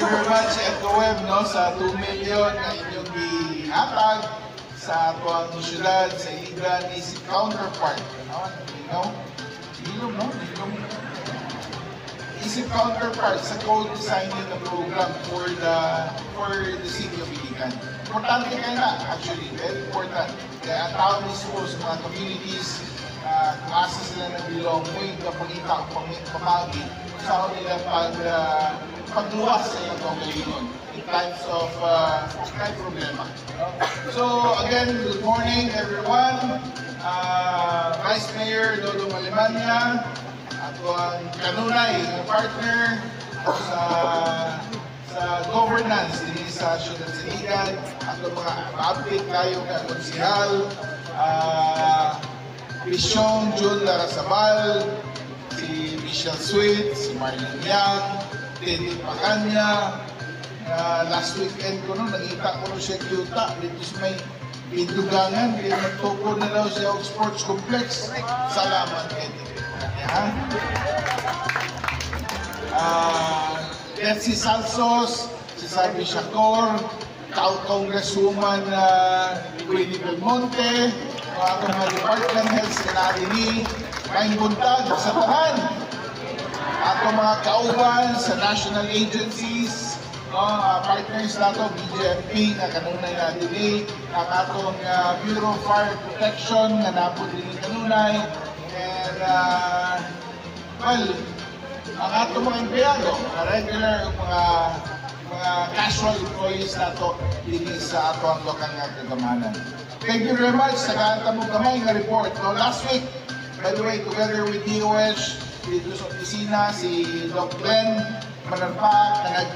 you very much, EcoWeb, no, sa 2 million na inyong ihatag sa atuang syudad, sa Iligan, is counterpart. No? Ilong, no? Ilong. Isip counterpart sa co-designing the program for the city of Iligan. Importante kayo na, actually, very important. Kaya ang tao mismo sa mga communities, asa sila na bilong, may kapagita o pamagi, sa nila pagluwas sa iyong kaugalingon in times of problema. So again, good morning everyone. Vice Mayor Dodo Malimanya, ato ang kanunay na partner sa governance din sa Syudad Iligan, ato mga update tayo na konsihal, Vision Jun Larrazabal, si Michelle Sweet, si Marlene Yang, Teddy Pacanya. Last weekend ko no, nakita ko no siya Kyuta, dito sa may Pindugangan, kaya nagtuko na daw siya Sports Complex. Salamat, Teddy Pacanya. Betsy Salsos, si Sarvi Shakor, Congresswoman Queenie Belmonte, mga department heads na natin kain buntag sa tahan. Ato mga kauban sa national agencies, partners nato, BGMP, na kanunay natin ang atong Bureau of Fire Protection, na napod din kanunay, and well, ang atong mga empleyado, regular, mga casual employees nato din sa ato ang lokal nga kagamanan. Thank you very much. Nagkanta mo kamay nga report. No? Last week, by the way, together with DOH, dito sa opisina, si Doc Glenn Manarpak, na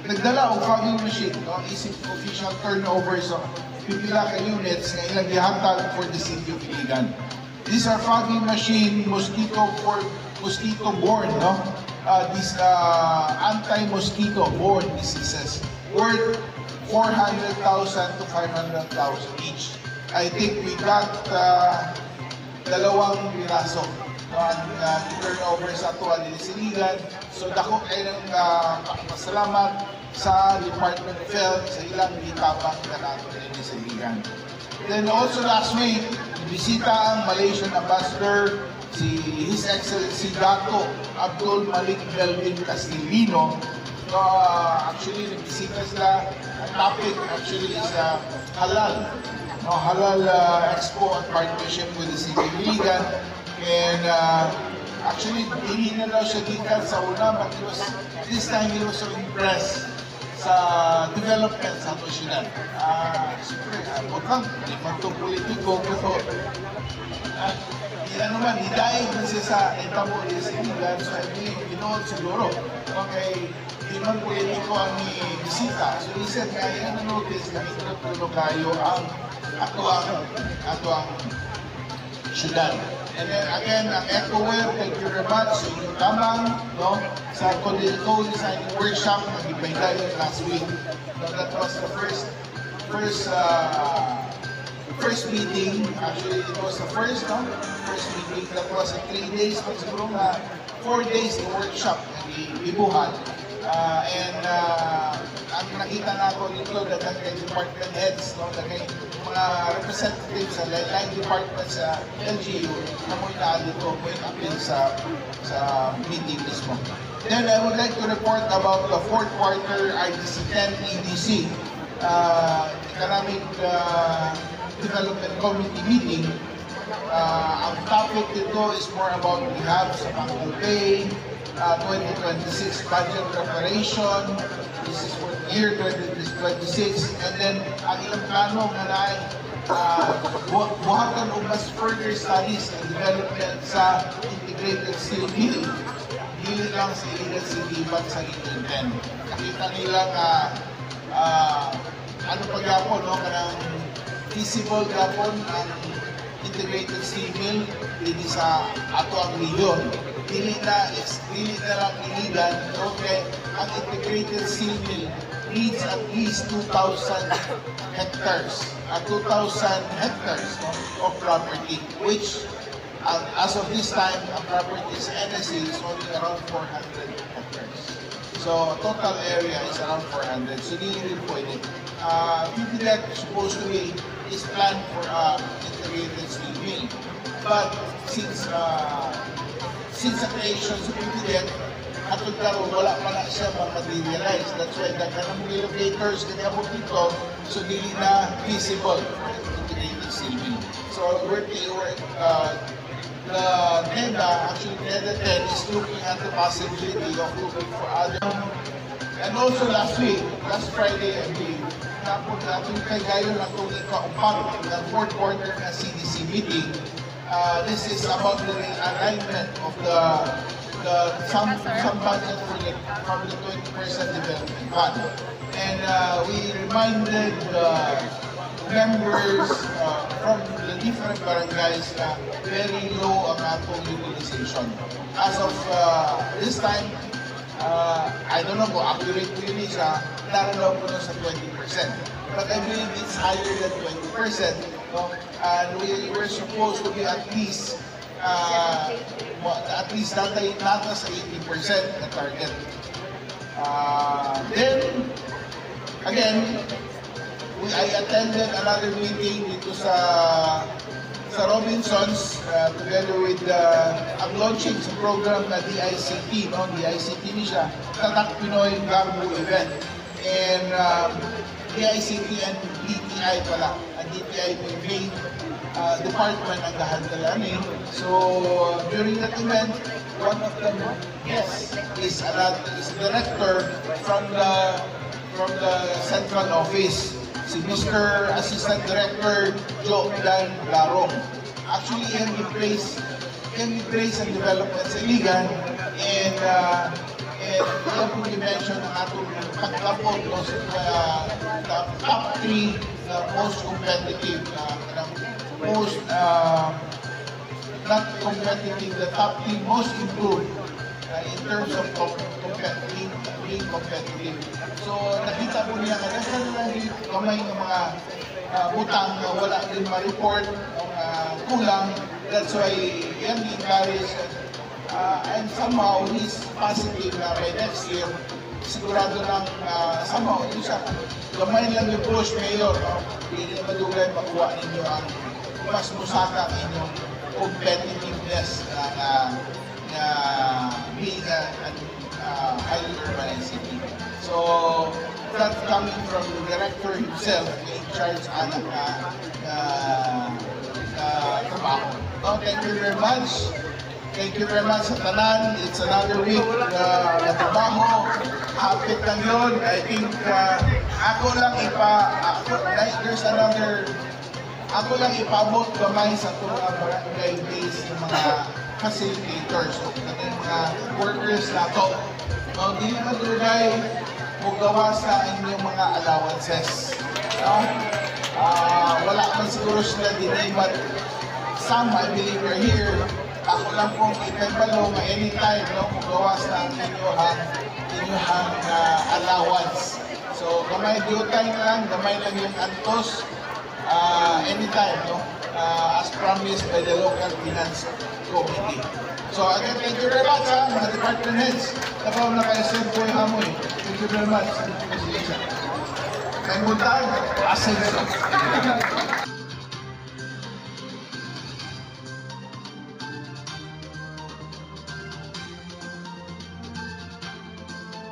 nagdala ang fogging machine. No? Isip official turnover sa pipila ka units na ilang gihatag for the city of Iligan. These are fogging machine, mosquito-borne, no? These anti-mosquito-borne diseases worth 400,000 to 500,000 each. I think we got dalawang piraso turnover sa tuwa din sa Iligan. So dako kayo ng pasalamat sa Department of Health sa ilang gitabang na nato din sa Iligan. Then also last week, bisita ang Malaysian Ambassador, si His Excellency Dato Abdul Malik Melvin Castillino. So, actually, nagbisita sila. Ang topic actually is halal. No, halal expo and partnership with the city of Iligan. And actually, hindi na daw siya gikan sa una, but this time he was so impressed sa development sa ato syudad. Siyempre, bukang, hindi man itong politiko, pero naman, hidaig na siya sa etamo ni Iligan. So, hindi, ginood siguro. Okay, hindi man politiko ang bisita. So, he said, kaya na-notice na ito kayo ang atuang syudad. And then again, ang EcoWeb, thank you very much sa inyong tamang, no? Sa co-designing workshop na gipayday last week. So that was the first meeting. Actually, it was the first meeting. That was 3 days, but siguro na 4 days na workshop na ibuhat. And ang nakita na ako dito, dagang kay department heads, no? Dagang mga representatives sa line department sa LGU na mo na dito, mo appeal sa meeting mismo. Then I would like to report about the 4th quarter IDC 10 EDC Economic Development Committee meeting. Ang topic dito is more about rehab sa Bangkal Bay, 2026 budget preparation. This is for the year 2026. And then, ang ilang plano nga buhatan o mas further studies and development sa integrated steel mill. Dili lang sa Iligan City, but sa Region 10. Nakita nila ano pa gapon, no? Kanang feasible gapon ang integrated steel mill dili sa ato ang region. Dili na lang Iligan, okay, ang integrated steel mill needs at least 2,000 hectares. 2,000 hectares, no, of property, which as of this time, ang property is NSA is only around 400 hectares. So, total area is around 400. So, hindi rin pwede. PPDEC supposed to be is planned for integrated steel mill. But since the creation sa PPDEC, atong karon wala pa na siya ma-materialize. That's why the kanang relocators kaya po dito, so dili na feasible integrated steel mill. So the NEDA, actually NEDA 10 is looking at the possibility of looking for other. And also last Friday, I believe, napon natin kay Gayon na itong ika-upang ng fourth quarter na CDC meeting. This is about the alignment of some budget from the 20% development fund. And we reminded members from the different barangays na very low ang atong utilization. As of this time, I don't know kung accurate ko yun siya, naranaw ko sa 20%. But I believe it's higher than 20%. No? And we were supposed to be at least nata sa 80% na target. Then, again, I attended another meeting dito sa Robinsons together with ang launching sa program na DICT, no? DICT ni siya, Tatak Pinoy Garbo event. And DICT and DTI pala. Ang DTI yung main department ang gahandalan eh. So during that event, one of them is a director from the central office. Si Mr. Assistant Director Joe Dan Larong. Actually, yan i-place ang development sa Iligan and yan po i-mention ang atong pagkapot sa top 3 na most competitive not competitive, the top 3 most improved in terms of being competitive. So nakita po niya na kamay ng mga butang na wala din ma-report o kulang. That's why yan encourage and somehow he's positive na by next year sigurado lang somehow yun siya kamay lang yung push mayor, no? Hindi na madugay makuha ninyo ang mas musaka ang inyong competitiveness na being a highly urbanized city. So that's coming from the director himself in charge anak na trabaho. So thank you very much. Thank you very much sa tanan. It's another week na trabaho. Hapit lang yun. I think ako lang ipabot gamay sa mga barangay base ng mga facilitators o mga workers na ito. So, hindi madugay o gawa sa inyong mga allowances. Wala man siguro sila din but some, I believe, are here. Ako lang pong ipabalo na anytime, no, kung gawas na ang inyong allowance. So, gamay diutang lang, gamay lang yung antos anytime, no, as promised by the local finance committee. So, again, thank you very much, mga department heads. Tapaw na kayo sa Boy Hamoy. Thank you very much. May buntag, asenso.